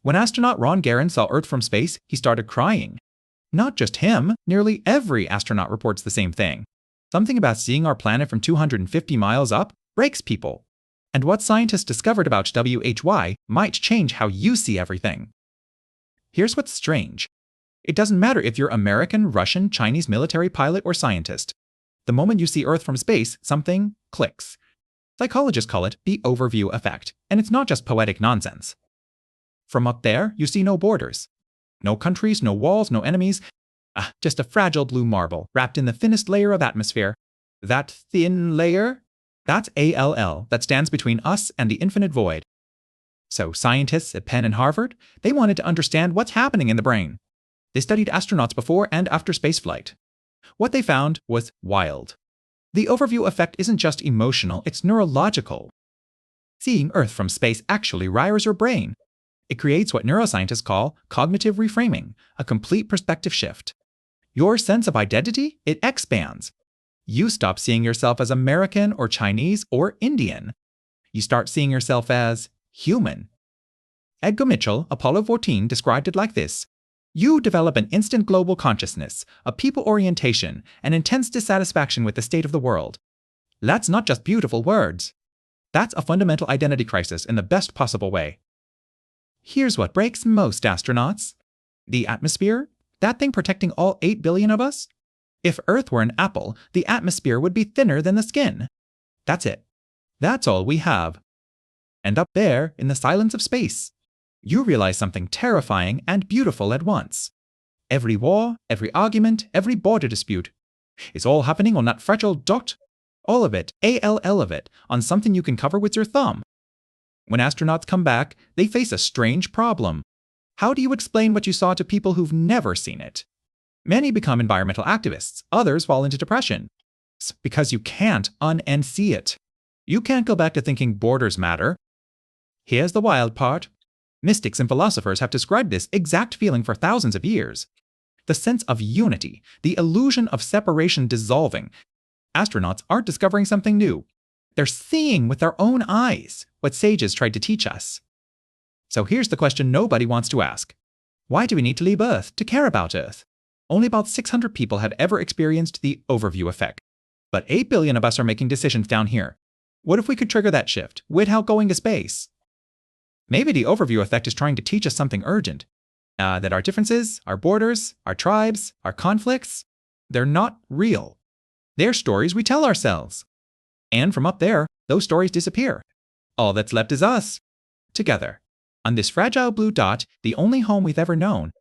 When astronaut Ron Garan saw Earth from space, he started crying. Not just him, nearly every astronaut reports the same thing. Something about seeing our planet from 250 miles up breaks people. And what scientists discovered about WHY might change how you see everything. Here's what's strange. It doesn't matter if you're American, Russian, Chinese military pilot, or scientist. The moment you see Earth from space, something clicks. Psychologists call it the overview effect, and it's not just poetic nonsense. From up there, you see no borders. No countries, no walls, no enemies. Just a fragile blue marble wrapped in the thinnest layer of atmosphere. That thin layer? That's ALL, that stands between us and the infinite void. So scientists at Penn and Harvard, they wanted to understand what's happening in the brain. They studied astronauts before and after spaceflight. What they found was wild. The overview effect isn't just emotional, it's neurological. Seeing Earth from space actually rewires your brain. It creates what neuroscientists call cognitive reframing, a complete perspective shift. Your sense of identity, it expands. You stop seeing yourself as American or Chinese or Indian. You start seeing yourself as human. Edgar Mitchell, Apollo 14, described it like this. You develop an instant global consciousness, a people orientation, an intense dissatisfaction with the state of the world. That's not just beautiful words. That's a fundamental identity crisis in the best possible way. Here's what breaks most astronauts. The atmosphere? That thing protecting all 8 billion of us? If Earth were an apple, the atmosphere would be thinner than the skin. That's it. That's all we have. And up there, in the silence of space, you realize something terrifying and beautiful at once. Every war, every argument, every border dispute. It's all happening on that fragile dot. All of it, ALL of it, on something you can cover with your thumb. When astronauts come back, they face a strange problem. How do you explain what you saw to people who've never seen it? Many become environmental activists, others fall into depression. It's because you can't unsee it. You can't go back to thinking borders matter. Here's the wild part. Mystics and philosophers have described this exact feeling for thousands of years. The sense of unity, the illusion of separation dissolving. Astronauts aren't discovering something new. They're seeing with their own eyes what sages tried to teach us. So here's the question nobody wants to ask. Why do we need to leave Earth to care about Earth? Only about 600 people had ever experienced the overview effect. But 8 billion of us are making decisions down here. What if we could trigger that shift without going to space? Maybe the overview effect is trying to teach us something urgent. That our differences, our borders, our tribes, our conflicts, they're not real. They're stories we tell ourselves. And from up there, those stories disappear. All that's left is us. Together. On this fragile blue dot, the only home we've ever known.